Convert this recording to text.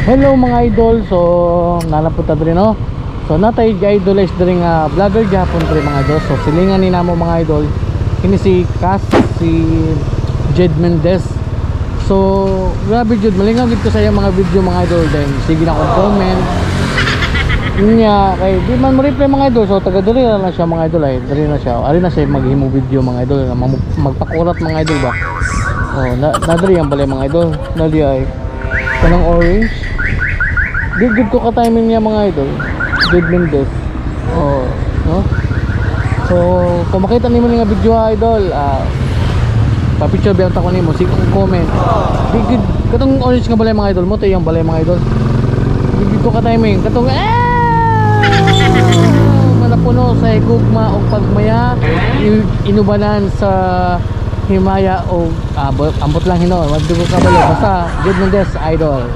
Hello mga idol, so nanapunta diri no. So natay idolize diri nga vlogger gyapon diri mga idol. So silingan ni namo mga idol kini si Cass, si Jed Mendez. So grabe jud malingaw gid ko sa iyang mga video mga idol, then sige na kong comment. Nya kay di man mo reply mga idol, so taga diri na siya mga idol, ay diri na siya. Ari na siya maghimo video mga idol, magpakurat mga idol ba. Oh, na diri ang balay mga idol. Na di ay kanang orange. Good ko ka-timing niya mga idol. Jed Mendez. Oh, no? So, kung makita nimo nga video idol, pa-picture ba ta ko nimo, sige kong comment. Good katong orange nga balay mga idol mo, to yung balay mga idol. Good ko ka-timing, katong manapuno sa higugma o pagmaya, inubanan sa himaya o ambot lang hino, wag ko kabalo basta Jed Mendez idol.